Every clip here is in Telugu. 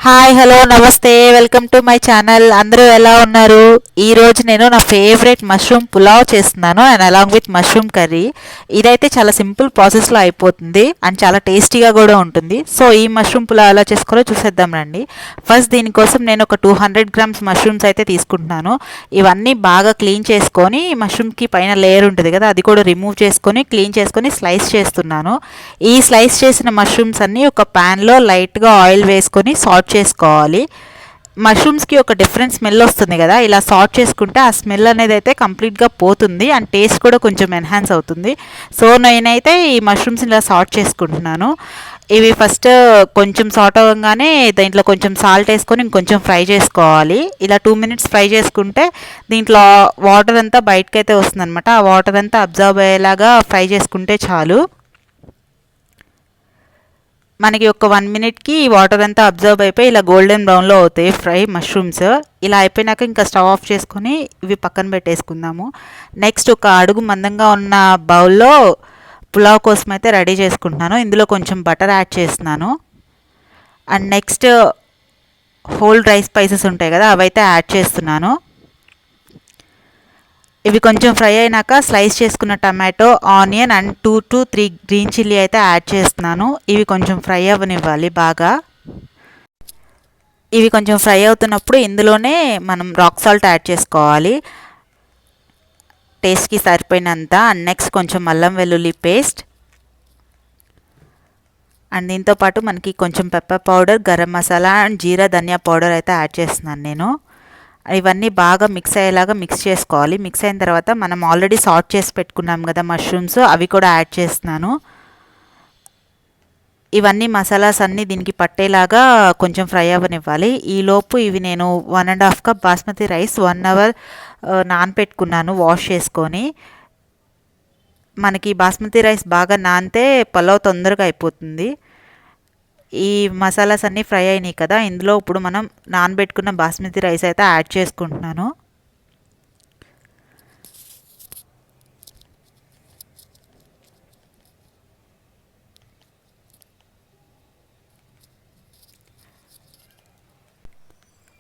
హాయ్ హలో నమస్తే వెల్కమ్ టు మై ఛానల్. అందరూ ఎలా ఉన్నారు? ఈరోజు నేను నా ఫేవరెట్ మష్రూమ్ పులావ్ చేస్తున్నాను and along with mushroom curry. ఇదైతే చాలా సింపుల్ ప్రాసెస్లో అయిపోతుంది అండ్ చాలా టేస్టీగా కూడా ఉంటుంది. సో ఈ మష్రూమ్ పులావ్ ఎలా చేసుకోవాలో చూసేద్దాం రండి. ఫస్ట్ దీనికోసం నేను ఒక 200 గ్రామ్స్ మష్రూమ్స్ అయితే తీసుకుంటున్నాను. ఇవన్నీ బాగా క్లీన్ చేసుకొని మష్రూమ్కి పైన లేయర్ ఉంటుంది కదా, అది కూడా రిమూవ్ చేసుకొని క్లీన్ చేసుకొని స్లైస్ చేస్తున్నాను. ఈ స్లైస్ చేసిన మష్రూమ్స్ అన్నీ ఒక ప్యాన్లో లైట్గా ఆయిల్ వేసుకొని సాట్ చేసుకోవాలి. మష్రూమ్స్కి ఒక డిఫరెంట్ స్మెల్ వస్తుంది కదా, ఇలా సాట్ చేసుకుంటే ఆ స్మెల్ అనేది అయితే కంప్లీట్గా పోతుంది అండ్ టేస్ట్ కూడా కొంచెం ఎన్హాన్స్ అవుతుంది. సో నేనైతే ఈ మష్రూమ్స్ ఇలా సాట్ చేసుకుంటున్నాను. ఇవి ఫస్ట్ కొంచెం సాట్ అవ్వగానే దీంట్లో కొంచెం సాల్ట్ వేసుకొని ఇంకొంచెం ఫ్రై చేసుకోవాలి. ఇలా 2 మినిట్స్ ఫ్రై చేసుకుంటే దీంట్లో వాటర్ అంతా బయటకైతే వస్తుంది అనమాట. ఆ వాటర్ అంతా అబ్జర్వ్ అయ్యేలాగా ఫ్రై చేసుకుంటే చాలు. మనకి ఒక 1 మినిట్కి వాటర్ అంతా అబ్జర్వ్ అయిపోయి ఇలా గోల్డెన్ బ్రౌన్లో అవుతాయి ఫ్రై మష్రూమ్స్. ఇలా అయిపోయినాక ఇంకా స్టవ్ ఆఫ్ చేసుకొని ఇవి పక్కన పెట్టేసుకుందాము. నెక్స్ట్ ఒక అడుగు మందంగా ఉన్న బౌల్లో పులావ్ కోసం అయితే రెడీ చేసుకుంటున్నాను. ఇందులో కొంచెం బటర్ యాడ్ చేస్తున్నాను and next whole dry spices ఉంటాయి కదా, అవైతే యాడ్ చేస్తున్నాను. ఇవి కొంచెం ఫ్రై అయినాక స్లైస్ చేసుకున్న tomato, onion and 2 to 3 green chilli అయితే యాడ్ చేస్తున్నాను. ఇవి కొంచెం ఫ్రై అవ్వనివ్వాలి బాగా. ఇవి కొంచెం ఫ్రై అవుతున్నప్పుడు ఇందులోనే మనం రాక్ సాల్ట్ యాడ్ చేసుకోవాలి టేస్ట్కి సరిపోయినంత. అండ్ నెక్స్ట్ కొంచెం అల్లం వెల్లుల్లి పేస్ట్ అండ్ దీంతోపాటు మనకి కొంచెం pepper powder, garam masala and జీరా ధనియా పౌడర్ అయితే యాడ్ చేస్తున్నాను నేను. ఇవన్నీ బాగా మిక్స్ అయ్యేలాగా మిక్స్ చేసుకోవాలి. మిక్స్ అయిన తర్వాత మనం ఆల్రెడీ సాట్ చేసి పెట్టుకున్నాం కదా మష్రూమ్స్, అవి కూడా యాడ్ చేస్తున్నాను. ఇవన్నీ మసాలాస్ అన్నీ దీనికి పట్టేలాగా కొంచెం ఫ్రై అవ్వనివ్వాలి. ఈలోపు ఇవి నేను 1.5 కప్ బాస్మతి రైస్ 1 అవర్ నానపెట్టుకున్నాను వాష్ చేసుకొని. మనకి బాస్మతి రైస్ బాగా నానితే పలావ్ తొందరగా అయిపోతుంది. ఈ మసాలాస్ అన్నీ ఫ్రై అయినాయి కదా, ఇందులో ఇప్పుడు మనం నానబెట్టుకున్న బాస్మతి రైస్ అయితే యాడ్ చేసుకుంటున్నాను.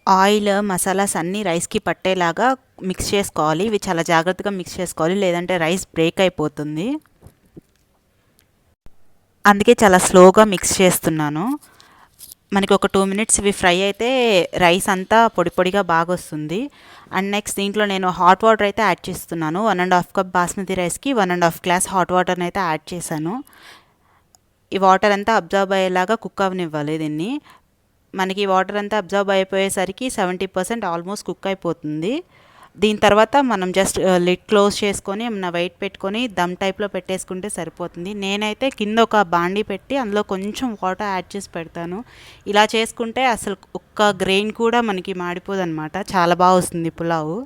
ఆయిల్, మసాలాస్ అన్నీ రైస్కి పట్టేలాగా మిక్స్ చేసుకోవాలి. ఇవి చాలా జాగ్రత్తగా మిక్స్ చేసుకోవాలి, లేదంటే రైస్ బ్రేక్ అయిపోతుంది. అందుకే చాలా స్లోగా మిక్స్ చేస్తున్నాను. మనకి ఒక 2 మినిట్స్ ఇవి ఫ్రై అయితే రైస్ అంతా పొడి పొడిగా బాగా వస్తుంది. అండ్ నెక్స్ట్ దీంట్లో నేను హాట్ వాటర్ అయితే యాడ్ చేస్తున్నాను. 1.5 కప్ బాస్మతి రైస్కి 1.5 గ్లాస్ హాట్ వాటర్ని అయితే యాడ్ చేశాను. ఈ వాటర్ అంతా అబ్జర్వ్ అయ్యేలాగా కుక్ అవ్వనివ్వాలి దీన్ని. మనకి వాటర్ అంతా అబ్జర్వ్ అయిపోయేసరికి 70% ఆల్మోస్ట్ కుక్ అయిపోతుంది. దీని తర్వాత మనం జస్ట్ లిడ్ క్లోజ్ చేసుకొని ఏమన్నా వెయిట్ పెట్టుకొని దమ్ టైప్లో పెట్టేసుకుంటే సరిపోతుంది. నేనైతే కింద ఒక బాండీ పెట్టి అందులో కొంచెం వాటర్ యాడ్ చేసి పెడతాను. ఇలా చేసుకుంటే అసలు ఒక్క గ్రెయిన్ కూడా మనకి మాడిపోదన్నమాట. చాలా బాగా వస్తుంది పులావు.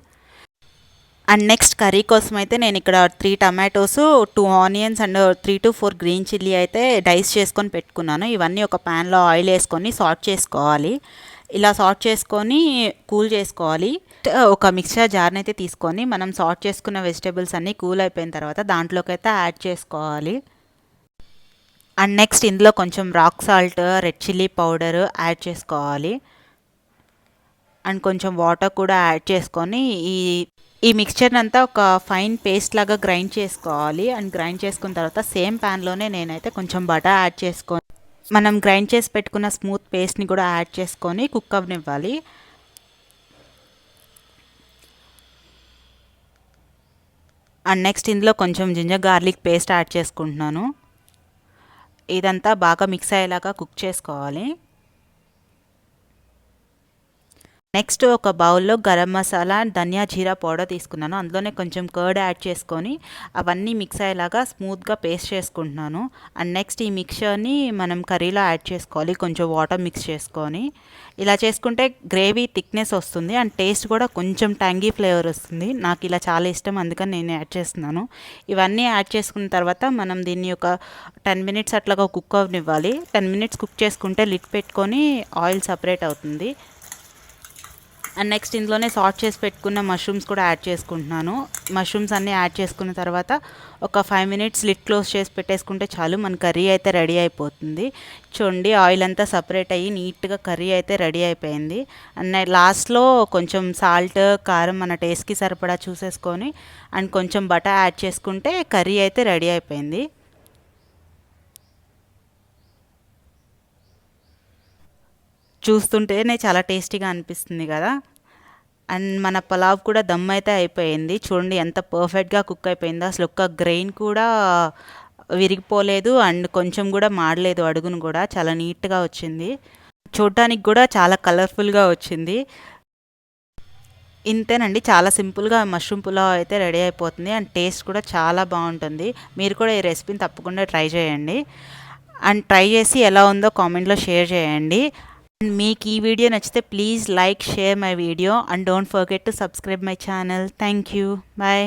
అండ్ నెక్స్ట్ కర్రీ కోసం అయితే నేను ఇక్కడ 3 tomatoes, 2 onions and 3 to 4 green chilli అయితే డైస్ చేసుకొని పెట్టుకున్నాను. ఇవన్నీ ఒక ప్యాన్లో ఆయిల్ వేసుకొని సాట్ చేసుకోవాలి. ఇలా సాట్ చేసుకొని కూల్ చేసుకోవాలి. ఒక మిక్సర్ జార్ని అయితే తీసుకొని మనం సాట్ చేసుకున్న వెజిటేబుల్స్ అన్నీ కూల్ అయిపోయిన తర్వాత దాంట్లోకి అయితే యాడ్ చేసుకోవాలి. అండ్ నెక్స్ట్ ఇందులో కొంచెం rock salt, red chilli powder add చేసుకోవాలి. అండ్ కొంచెం వాటర్ కూడా యాడ్ చేసుకొని ఈ మిక్స్చర్ని అంతా ఒక ఫైన్ పేస్ట్ లాగా గ్రైండ్ చేసుకోవాలి. అండ్ గ్రైండ్ చేసుకున్న తర్వాత సేమ్ ప్యాన్లోనే నేనైతే కొంచెం బటర్ యాడ్ చేసుకొని మనం గ్రైండ్ చేసి పెట్టుకున్న స్మూత్ పేస్ట్ని కూడా యాడ్ చేసుకొని కుక్ అవ్వనివ్వాలి. అండ్ నెక్స్ట్ ఇందులో కొంచెం జింజర్ గార్లిక్ పేస్ట్ యాడ్ చేసుకుంటున్నాను. ఇదంతా బాగా మిక్స్ అయ్యేలాగా కుక్ చేసుకోవాలి. నెక్స్ట్ ఒక బౌల్లో గరం మసాలా అండ్ ధనియా జీరా పౌడర్ తీసుకున్నాను. అందులోనే కొంచెం కర్డ్ యాడ్ చేసుకొని అవన్నీ మిక్స్ అయ్యేలాగా స్మూత్గా పేస్ట్ చేసుకుంటున్నాను. అండ్ నెక్స్ట్ ఈ మిక్చర్ని మనం కర్రీలో యాడ్ చేసుకోవాలి, కొంచెం వాటర్ మిక్స్ చేసుకొని. ఇలా చేసుకుంటే గ్రేవీ థిక్నెస్ వస్తుంది అండ్ టేస్ట్ కూడా కొంచెం ట్యాంగీ ఫ్లేవర్ వస్తుంది. నాకు ఇలా చాలా ఇష్టం, అందుకని నేను యాడ్ చేస్తున్నాను. ఇవన్నీ యాడ్ చేసుకున్న తర్వాత మనం దీన్ని ఒక 10 మినిట్స్ అట్లాగా కుక్ అవ్వనివ్వాలి. 10 మినిట్స్ కుక్ చేసుకుంటే లిడ్ పెట్టుకొని ఆయిల్ సపరేట్ అవుతుంది. అండ్ నెక్స్ట్ ఇందులోనే సార్ట్ చేసి పెట్టుకున్న మష్రూమ్స్ కూడా యాడ్ చేసుకుంటున్నాను. మష్రూమ్స్ అన్నీ యాడ్ చేసుకున్న తర్వాత ఒక 5 మినిట్స్ లిడ్ క్లోజ్ చేసి పెట్టేసుకుంటే చాలు, మన కర్రీ అయితే రెడీ అయిపోతుంది. చూడండి ఆయిల్ అంతా సపరేట్ అయ్యి నీట్గా కర్రీ అయితే రెడీ అయిపోయింది. అండ్ లాస్ట్లో కొంచెం సాల్ట్, కారం మన టేస్ట్కి సరిపడా చూసేసుకొని అండ్ కొంచెం బటర్ యాడ్ చేసుకుంటే కర్రీ అయితే రెడీ అయిపోయింది. చూస్తుంటేనే చాలా టేస్టీగా అనిపిస్తుంది కదా. అండ్ మన పలావ్ కూడా దమ్ అయితే అయిపోయింది. చూడండి ఎంత పర్ఫెక్ట్గా కుక్ అయిపోయిందో, అసలు ఒక్క గ్రెయిన్ కూడా విరిగిపోలేదు అండ్ కొంచెం కూడా మాడలేదు, అడుగును కూడా చాలా నీట్గా వచ్చింది. చూడటానికి కూడా చాలా కలర్ఫుల్గా వచ్చింది. ఇంతేనండి, చాలా సింపుల్గా మష్రూమ్ పులావ్ అయితే రెడీ అయిపోతుంది అండ్ టేస్ట్ కూడా చాలా బాగుంటుంది. మీరు కూడా ఈ రెసిపీని తప్పకుండా ట్రై చేయండి అండ్ ట్రై చేసి ఎలా ఉందో కామెంట్లో షేర్ చేయండి. అండ్ మీకు ఈ వీడియో నచ్చితే please like, share my video and don't forget to subscribe my channel. Thank you. Bye.